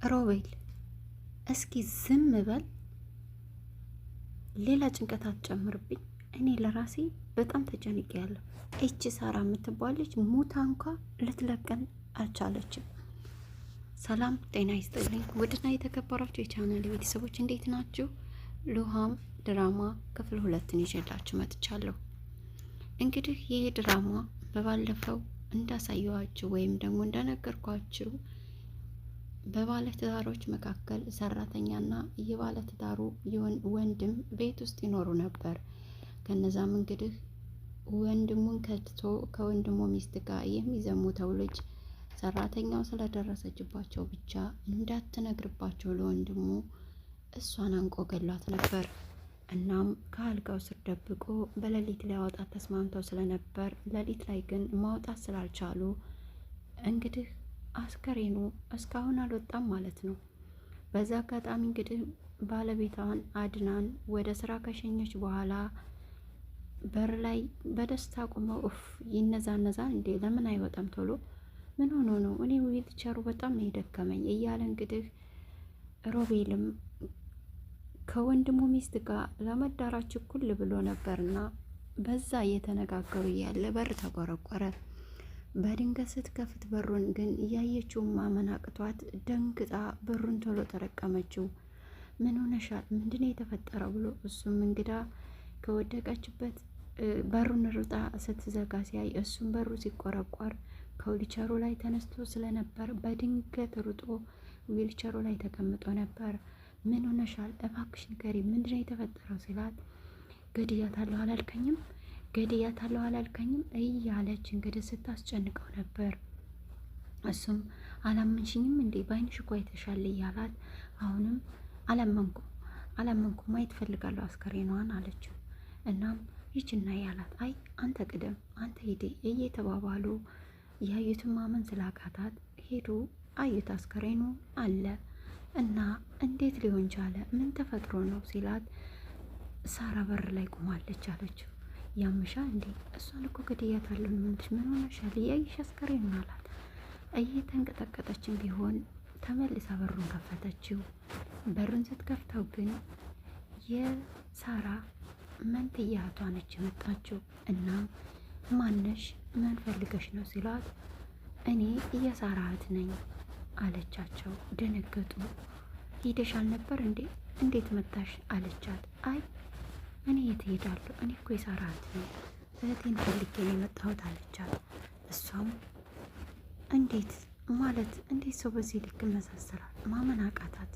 ሮቤል እስኪ ዝም በል፣ ሌላ ጭንቀት አትጨምርብኝ። እኔ ለራሴ በጣም ተጨንቄያለሁ። እቺ ሳራ የምትባል ልጅ ሙታ እንኳ ልትለቀን አልቻለችም። ሰላም ጤና ይስጥልኝ ውድና የተከበራችሁ የቻናል ቤተሰቦች እንዴት ናችሁ? ሉሃም ድራማ ክፍል 2ን ይዤላችሁ መጥቻለሁ። እንግዲህ ይህ ድራማ በባለፈው እንዳሳየዋችሁ ወይም ደግሞ እንደነገርኳችሁ በባለትዳሮች መካከል ሰራተኛና የባለትዳሩ ወንድም ቤት ውስጥ ይኖሩ ነበር። ከነዛም እንግዲህ ወንድሙን ከድቶ ከወንድሙ ሚስት ጋር የሚዘሙተው ልጅ ሰራተኛው ስለደረሰችባቸው ብቻ እንዳትነግርባቸው ለወንድሙ እሷን አንቆ ገሏት ነበር። እናም ከአልጋው ስር ደብቆ በሌሊት ሊያወጣት ተስማምተው ስለነበር ሌሊት ላይ ግን ማውጣት ስላልቻሉ እንግዲህ አስከሬኑ እስካሁን አልወጣም ማለት ነው። በዛ አጋጣሚ እንግዲህ ባለቤቷን አድናን ወደ ስራ ከሸኘች በኋላ በር ላይ በደስታ ቁመው ይነዛነዛል እንዴ ለምን አይወጣም ቶሎ ምን ሆኖ ነው? እኔ ዊልቸሩ በጣም ነው የደከመኝ እያለ እንግዲህ ሮቤልም ከወንድሙ ሚስት ጋር ለመዳራች እኩል ብሎ ነበርና በዛ እየተነጋገሩ ያለ በር ተቆረቆረ። በድንገት ስትከፍት በሩን ግን እያየችው ማመን አቅቷት ደንግጣ በሩን ቶሎ ተረቀመችው። ምን ሆነሻል? ምንድነው የተፈጠረው? ብሎ እሱም እንግዳ ከወደቀችበት በሩን ሩጣ ስትዘጋ ሲያይ እሱም በሩ ሲቆረቆር ከዊልቸሩ ላይ ተነስቶ ስለነበር በድንገት ሩጦ ዊልቸሩ ላይ ተቀምጦ ነበር። ምን ሆነሻል? እባክሽ ንገሪኝ፣ ምንድነው የተፈጠረው ሲላት ገድያታለሁ አላልከኝም እያለች እንግዲህ ስታስጨንቀው ነበር። እሱም አላመንሽኝም እንዴ በአይንሽ እኮ አይተሻል እያላት አሁንም አላመንኩም ማየት ፈልጋለሁ አስከሬኗን አለችው። እናም ይችና ያላት አይ አንተ ቅደም አንተ ሂዴ እየተባባሉ ያዩትን ማመን ስላቃታት ሄዱ። አዩት አስከሬኑ አለ እና እንዴት ሊሆን ቻለ? ምን ተፈጥሮ ነው ሲላት ሳራ በር ላይ ቆማለች አለችው። ያምሻ እንዴ እሷን እኮ ገድያታለሁ ምንሽ ምን ሆነሻል? እያየሽ አስከሬኑን አላት። እየተንቀጠቀጠችን ቢሆን ተመልሳ በሩን ከፈተችው። በሩን ስትከፍተው ግን የሳራ መንትያ እህቷ ነች የመጣችው። እናም ማነሽ ምን ፈልገሽ ነው ሲሏት እኔ የሳራ እህት ነኝ አለቻቸው። ደነገጡ። ሄደሽ አልነበር እንዴ እንዴት መጣሽ አለቻት። አይ እኔ የት ሄዳለሁ? እኔ እኮ የሳራ እህት ነኝ እህቴን ፈልጌ ነው የመጣሁት አለቻት። እሷም እንዴት ማለት እንዴት ሰው በዚህ ልክ መሳሰላል? ማመን አቃታት።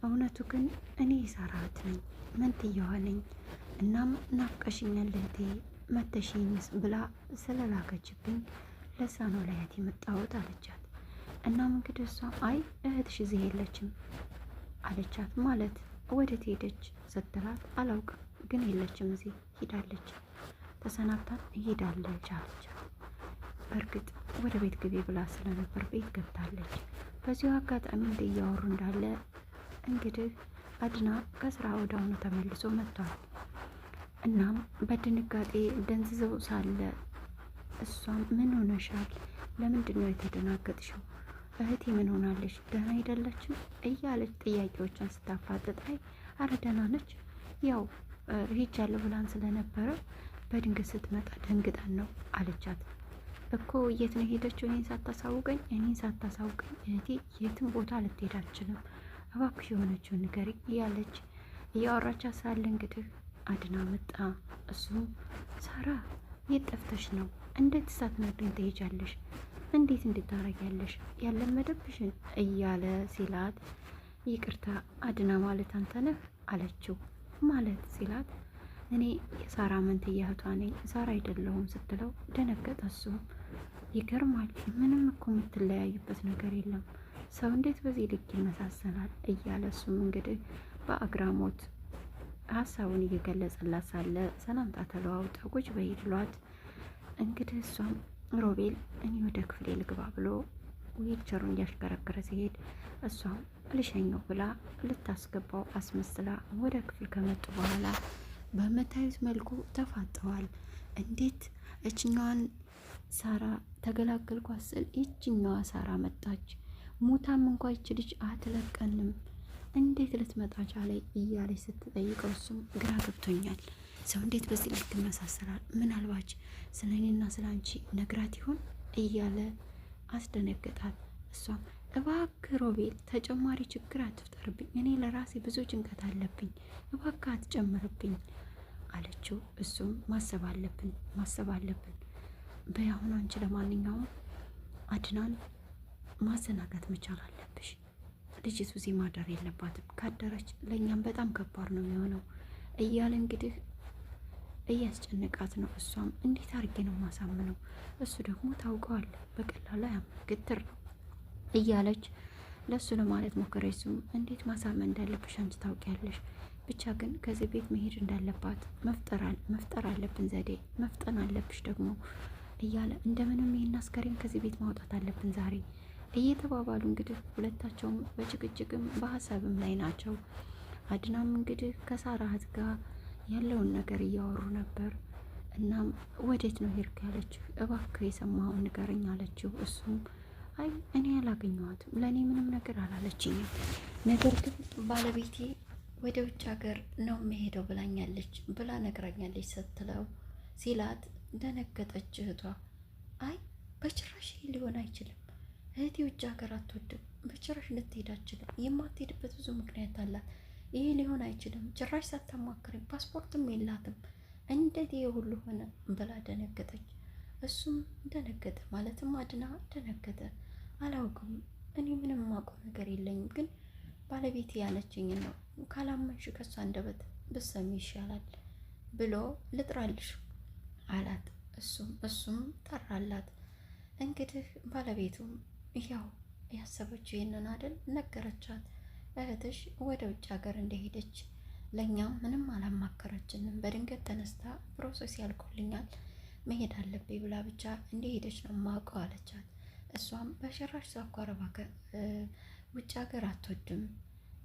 እውነቱ ግን እኔ የሳራ እህት ነኝ መንትያዋ ነኝ። እናም ናፍቀሽኛል እህቴ መተሽኝስ ብላ ስለላከችብኝ ለዛ ነው ለእህቴ የመጣሁት አለቻት። እናም እንግዲህ እሷ አይ እህትሽ እዚህ የለችም አለቻት። ማለት ወዴት ሄደች ስትላት አላውቅም ግን የለችም እዚህ ሄዳለች፣ ተሰናብታን ሄዳለች አለቻት። በእርግጥ ወደ ቤት ግቢ ብላ ስለነበር ቤት ገብታለች። በዚሁ አጋጣሚ እያወሩ እንዳለ እንግዲህ አድና ከስራ ወዳውኑ ተመልሶ መጥቷል። እናም በድንጋጤ ደንዝዘው ሳለ እሷም ምን ሆነሻል? ለምንድን ነው የተደናገጥሽው? እህቴ ምን ሆናለች? ደህና አይደለችም እያለች ጥያቄዎቿን ስታፋጥጣይ አረ ደህና ነች፣ ያው ሄጃለሁ ብላን ስለነበረ በድንገት ስትመጣ ደንግጠን ነው አለቻት። እኮ የት ነው ሄደችው? እኔን ሳታሳውቀኝ እህቴ የትም ቦታ ልትሄድ አትችልም፣ እባክሽ የሆነችውን ንገሪ እያለች እያወራቻት ሳለ እንግዲህ አድና መጣ። እሱም ሳራ የት ጠፍተሽ ነው? እንዴት ሳትነግሪኝ ትሄጃለሽ? እንዴት እንድታረጊያለሽ? ያለመደብሽን እያለ ሲላት ይቅርታ አድና ማለት አንተ ነህ አለችው። ማለት ሲላት እኔ የሳራ መንትያ እህቷ ነኝ ሳራ አይደለሁም ስትለው ደነገጠ። እሱም ይገርማል፣ ምንም እኮ የምትለያዩበት ነገር የለም፣ ሰው እንዴት በዚህ ልክ ይመሳሰላል እያለ እሱም እንግዲህ በአግራሞት ሀሳቡን እየገለጸላት ሳለ ሰላምታ ተለዋውጠው ቁጭ በይ ብሏት እንግዲህ እሷም ሮቤል እኔ ወደ ክፍሌ ልግባ ብሎ ዊልቸሩን እያሽከረከረ ሲሄድ እሷም ልሸኘው ብላ ልታስገባው አስመስላ ወደ ክፍል ከመጡ በኋላ በምታዩት መልኩ ተፋጠዋል። እንዴት እችኛዋን ሳራ ተገላገልኳት ስል ይችኛዋ ሳራ መጣች ሙታም እንኳ ይች ልጅ አትለቀንም እንዴት ልትመጣ ቻለ እያለች ስትጠይቀው እሱም ግራ ገብቶኛል፣ ሰው እንዴት በዚህ ልክ ይመሳሰላል? ምናልባች ስለ እኔና ስለ አንቺ ነግራት ይሆን እያለ አስደነገጣት። እሷም እባክህ ሮቤል ተጨማሪ ችግር አትፍጠርብኝ፣ እኔ ለራሴ ብዙ ጭንቀት አለብኝ፣ እባክህ አትጨምርብኝ አለችው። እሱም ማሰብ አለብን በያሁን አንቺ ለማንኛውም አድናን ማዘናጋት መቻል አለብሽ። ልጅቱ እዚህ ማደር የለባትም፣ ካደረች ለእኛም በጣም ከባድ ነው የሚሆነው እያለ እንግዲህ እያስጨነቃት ነው። እሷም እንዴት አድርጌ ነው ማሳምነው? እሱ ደግሞ ታውቀዋል በቀላሉ አያምንም፣ ግትር ነው እያለች ለእሱ ለማለት ሞከረች። እሱም እንዴት ማሳመን እንዳለብሽ አንቺ ታውቂያለሽ፣ ብቻ ግን ከዚህ ቤት መሄድ እንዳለባት መፍጠር አለብን፣ ዘዴ መፍጠን አለብሽ ደግሞ እያለ እንደምንም ይህን አስከሬን ከዚህ ቤት ማውጣት አለብን ዛሬ እየተባባሉ እንግዲህ ሁለታቸውም በጭቅጭቅም በሀሳብም ላይ ናቸው። አድናም እንግዲህ ከሳራ እህት ጋር ያለውን ነገር እያወሩ ነበር። እናም ወዴት ነው ሄድክ ያለችው፣ እባክህ የሰማኸውን ንገረኝ አለችው። እሱም አይ እኔ አላገኘኋትም፣ ለእኔ ምንም ነገር አላለችኝም፣ ነገር ግን ባለቤቴ ወደ ውጭ ሀገር ነው መሄደው ብላኛለች ብላ ነግራኛለች ስትለው ሲላት ደነገጠች እህቷ። አይ በጭራሽ ሊሆን አይችልም፣ እህቴ ውጭ ሀገር አትወድም፣ በጭራሽ ልትሄድ አትችልም፣ የማትሄድበት ብዙ ምክንያት አላት፣ ይሄ ሊሆን አይችልም፣ ጭራሽ ሳታማክረኝ፣ ፓስፖርትም የላትም፣ እንዴት ይሄ ሁሉ ሆነ ብላ ደነገጠች። እሱም ደነገጠ፣ ማለትም አድና ደነገጠ። አላውቅም፣ እኔ ምንም የማውቀው ነገር የለኝም፣ ግን ባለቤቴ ያለችኝ ነው፣ ካላመንሽ ከሷ አንደበት ብትሰሚ ይሻላል ብሎ ልጥራልሽ አላት። እሱም ጠራላት። እንግዲህ ባለቤቱም ያው ያሰበችው ይህንን አይደል ነገረቻት። እህትሽ ወደ ውጭ ሀገር እንደሄደች ለእኛም ምንም አላማከረችንም፣ በድንገት ተነስታ ፕሮሰስ ያልቆልኛል መሄድ አለብኝ ብላ ብቻ እንደሄደች ነው ማውቀው አለቻት። እሷም በሸራሽ ሳኳረባ ውጭ ሀገር አትወድም፣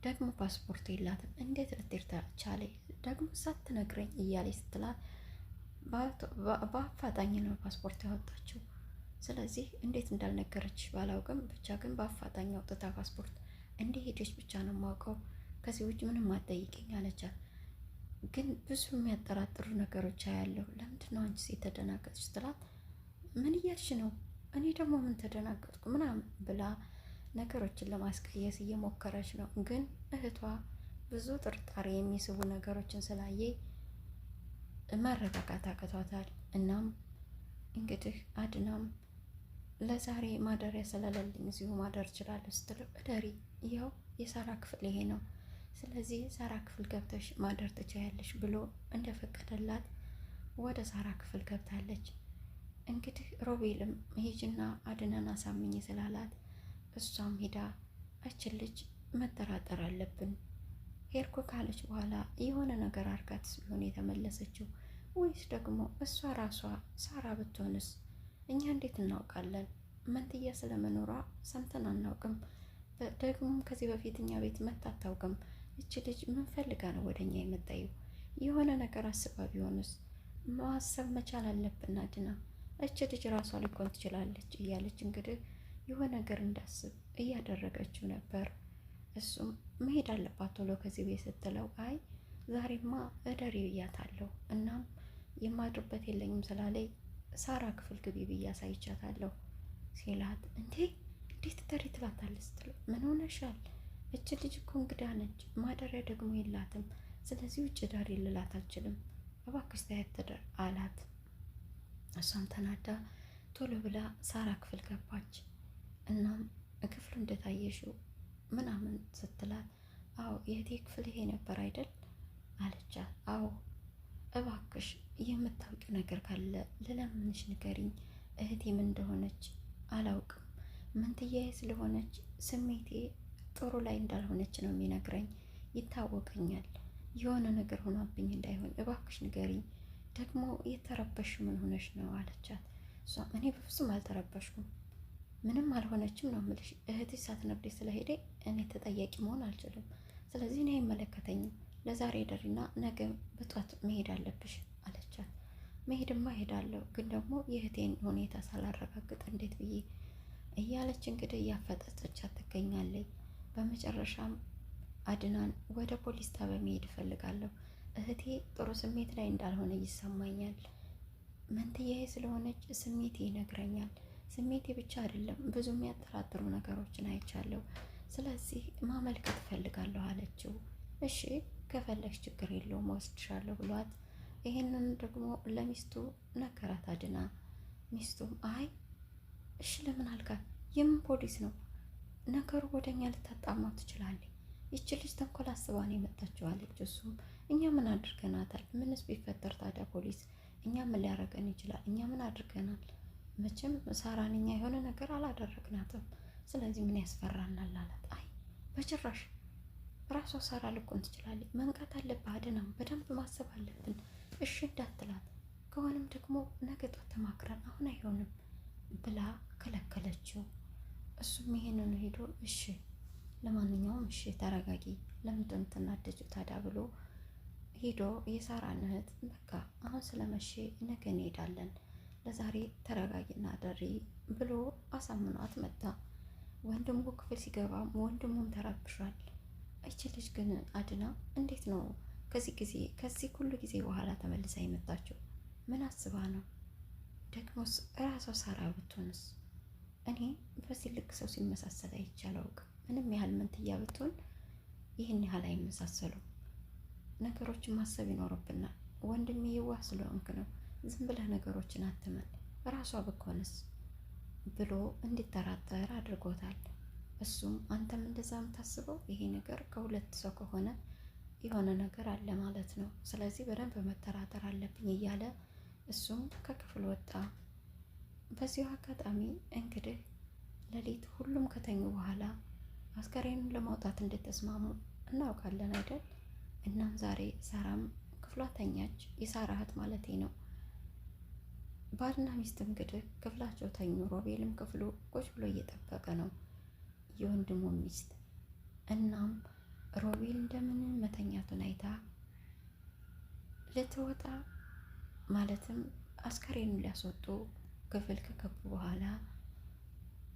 ደግሞ ፓስፖርት የላትም፣ እንዴት ልትሄድ ቻለ ደግሞ ሳትነግረኝ እያለች ስትላት በአፋጣኝ ነው ፓስፖርት ያወጣችው። ስለዚህ እንዴት እንዳልነገረች ባላውቅም ብቻ ግን በአፋጣኝ አውጥታ ፓስፖርት እንደሄደች ብቻ ነው ማውቀው፣ ከዚህ ውጭ ምንም አትጠይቀኝ አለቻት። ግን ብዙ የሚያጠራጥሩ ነገሮች አያለሁ፣ ለምንድን ነው አንቺ የተደናገጥሽ ስትላት ምን እያልሽ ነው? እኔ ደግሞ ምን ተደናገጥኩ ምናምን ብላ ነገሮችን ለማስቀየስ እየሞከረች ነው። ግን እህቷ ብዙ ጥርጣሬ የሚስቡ ነገሮችን ስላየ መረጋጋት አቅቷታል። እናም እንግዲህ አድናም ለዛሬ ማደሪያ ስለሌለኝ እዚሁ ማደር እችላለሁ ስትለው እደሪ፣ ያው የሳራ ክፍል ይሄ ነው፣ ስለዚህ ሳራ ክፍል ገብተሽ ማደር ትችያለሽ ብሎ እንደፈቀደላት ወደ ሳራ ክፍል ገብታለች። እንግዲህ ሮቤልም ሂጂና አድናን አሳምኝ ስላላት እሷም ሂዳ እችን ልጅ መጠራጠር አለብን ሄድኩ ካለች በኋላ የሆነ ነገር አርጋት ሲሆን የተመለሰችው፣ ወይስ ደግሞ እሷ ራሷ ሳራ ብትሆንስ? እኛ እንዴት እናውቃለን? መንትያ ስለመኖሯ ሰምተን አናውቅም። ደግሞ ከዚህ በፊት እኛ ቤት መታ አታውቅም። እች ልጅ ምን ፈልጋ ነው ወደኛ የመጣየው? የሆነ ነገር አስባ ቢሆንስ? ማሰብ መቻል አለብን አድና፣ እች ልጅ ራሷ ሊኮን ትችላለች እያለች እንግዲህ የሆነ ነገር እንዳስብ እያደረገችው ነበር። እሱም መሄድ አለባት ቶሎ ከዚህ ቤት ስትለው አይ ዛሬማ እደሪ ብያታለሁ፣ እናም የማድርበት የለኝም ስላለኝ ሳራ ክፍል ግቢ ብዬ አሳይቻታለሁ ሲላት እንዴት እደሪ ትላታለች ስትለው ምን ሆነሻል? እች ልጅ እኮ እንግዳ ነች፣ ማደሪያ ደግሞ የላትም፣ ስለዚህ ውጭ ዳሪ ልላት አልችልም፣ እባክሽ ታያት ትደር አላት። እሷም ተናዳ ቶሎ ብላ ሳራ ክፍል ገባች። እናም ክፍሉ እንደታየሽው ምናምን ስትላት አዎ የእህቴ ክፍል ይሄ ነበር አይደል አለቻት። አዎ እባክሽ የምታውቂው ነገር ካለ ልለምንሽ ንገሪኝ፣ እህቴ ምን እንደሆነች አላውቅም፣ መንትያዬ ስለሆነች ስሜቴ ጥሩ ላይ እንዳልሆነች ነው የሚነግረኝ፣ ይታወቀኛል፣ የሆነ ነገር ሆኗብኝ እንዳይሆን እባክሽ ንገሪኝ፣ ደግሞ የተረበሽ ምን ሆነሽ ነው አለቻት። እሷ እኔ በፍጹም አልተረበሽኩም፣ ምንም አልሆነችም ነው የምልሽ፣ እህትሽ ሳትነግሪኝ ስለሄደ እኔ ተጠያቂ መሆን አልችልም፣ ስለዚህ እኔ አይመለከተኝም፣ ለዛሬ ደሪና ነገ በጧት መሄድ አለብሽ አለቻት። መሄድማ እሄዳለሁ፣ ግን ደግሞ የእህቴን ሁኔታ ሳላረጋግጥ እንዴት ብዬ እያለች እንግዲህ እያፈጠጠቻት ትገኛለች። በመጨረሻም አድናን ወደ ፖሊስ ጣቢያ መሄድ እፈልጋለሁ፣ እህቴ ጥሩ ስሜት ላይ እንዳልሆነ ይሰማኛል። መንትያዬ ስለሆነች ስሜቴ ይነግረኛል። ስሜቴ ብቻ አይደለም ብዙ የሚያጠራጥሩ ነገሮችን አይቻለሁ። ስለዚህ ማመልከት እፈልጋለሁ አለችው። እሺ ከፈለግሽ ችግር የለውም ወስድሻለሁ ብሏት ይህንን ደግሞ ለሚስቱ ነገራት አድና። ሚስቱም አይ እሺ ለምን አልካት? የምን ፖሊስ ነው? ነገሩ ወደኛ ልታጣማው ትችላለች። ይች ልጅ ተንኮል አስባ ነው የመጣችው አለች። እሱም እኛ ምን አድርገናታል? ምንስ ቢፈጠር ታዲያ ፖሊስ እኛ ምን ሊያደርገን ይችላል? እኛ ምን አድርገናል? መቼም ሳራን እኛ የሆነ ነገር አላደረግናትም። ስለዚህ ምን ያስፈራናል አላት። አይ በጭራሽ ራሷ ሳራ ልኮን ትችላለች። መንቃት አለብህ አድናም፣ በደንብ ማሰብ አለብን። እሺ እንዳትላት፣ ከሆነም ደግሞ ነገ ጧት ተማክረን፣ አሁን አይሆንም ብላ ከለከለችው። እሱም ይሄንን ሄዶ እሺ ለማንኛውም እሺ ተረጋጊ፣ ለምንድን የምትናደጂው ታዲያ ብሎ ሄዶ የሳራን እህት በቃ አሁን ስለመቼ ነገ እንሄዳለን፣ ለዛሬ ተረጋጊና ደሪ ብሎ አሳምኗት መጣ። ወንድሙ ክፍል ሲገባም ወንድሙም ተረብሿል። እቺ ልጅ ግን አድና እንዴት ነው ከዚህ ሁሉ ጊዜ በኋላ ተመልሳ የመጣችው? ምን አስባ ነው? ደግሞስ እራሷ ሳራ ብትሆንስ? እኔ በዚህ ልክ ሰው ሲመሳሰል አይቼ አላውቅም። ምንም ያህል መንትያ ብትሆን ይህን ያህል አይመሳሰሉም። ነገሮችን ማሰብ ይኖርብናል። ወንድሜ የዋህ ስለሆንክ ነው፣ ዝም ብለህ ነገሮችን አትመን፣ ራሷ ብትሆንስ ብሎ እንዲጠራጠር አድርጎታል። እሱም አንተም እንደዛ የምታስበው ይሄ ነገር ከሁለት ሰው ከሆነ የሆነ ነገር አለ ማለት ነው፣ ስለዚህ በደንብ መጠራጠር አለብኝ እያለ እሱም ከክፍል ወጣ። በዚሁ አጋጣሚ እንግዲህ ሌሊት ሁሉም ከተኙ በኋላ አስከሬኑን ለማውጣት እንደተስማሙ እናውቃለን አይደል? እናም ዛሬ ሳራም ክፍሏ ተኛች። የሳራ እህት ማለቴ ነው። ባልና ሚስት እንግዲህ ክፍላቸው ተኙ። ሮቤልም ክፍሉ ቁጭ ብሎ እየጠበቀ ነው የወንድሙ ሚስት። እናም ሮቤል እንደምን መተኛቱን አይታ ልትወጣ ማለትም አስከሬኑን ሊያስወጡ ክፍል ከገቡ በኋላ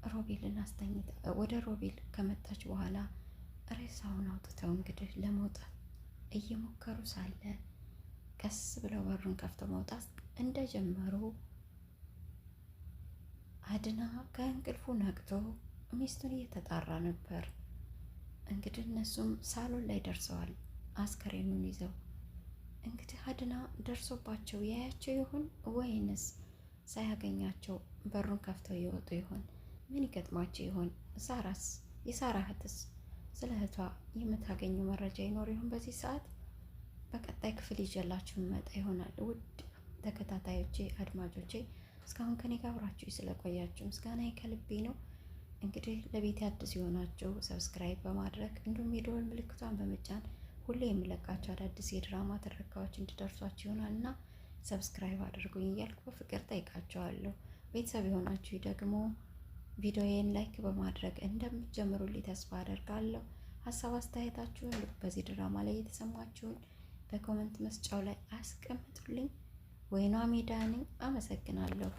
ሮቤልን አስተኝታ ወደ ሮቤል ከመጣች በኋላ ሬሳውን አውጥተው እንግዲህ ለመውጣት እየሞከሩ ሳለ ቀስ ብለው በሩን ከፍተው መውጣት እንደጀመሩ አድና ከእንቅልፉ ነቅቶ ሚስቱን እየተጣራ ነበር። እንግዲህ እነሱም ሳሎን ላይ ደርሰዋል አስከሬኑን ይዘው። እንግዲህ አድና ደርሶባቸው ያያቸው ይሆን ወይንስ ሳያገኛቸው በሩን ከፍተው ይወጡ ይሆን? ምን ይገጥማቸው ይሆን? ሳራስ የሳራ እህትስ ስለ እህቷ የምታገኙ መረጃ ይኖር ይሆን? በዚህ ሰዓት በቀጣይ ክፍል ይዤላችሁ መጣ ይሆናል። ውድ ተከታታዮቼ አድማጮቼ እስካሁን ከኔ ጋር አብራችሁ ስለቆያችሁ ምስጋና ከልቤ ነው። እንግዲህ ለቤት አዲስ የሆናችሁ ሰብስክራይብ በማድረግ እንዲሁም የደወል ምልክቷን በመጫን ሁሌ የምለቃቸው አዳዲስ የድራማ ትረካዎች እንዲደርሷችሁ ይሆናል እና ሰብስክራይብ አድርጉኝ እያልኩ በፍቅር ጠይቃቸዋለሁ። ቤተሰብ የሆናችሁ ደግሞ ቪዲዮዬን ላይክ በማድረግ እንደምትጀምሩልኝ ተስፋ አደርጋለሁ። ሀሳብ አስተያየታችሁን በዚህ ድራማ ላይ የተሰማችሁን በኮመንት መስጫው ላይ አስቀምጡልኝ። ወይኗ ሜዳ ነኝ። አመሰግናለሁ።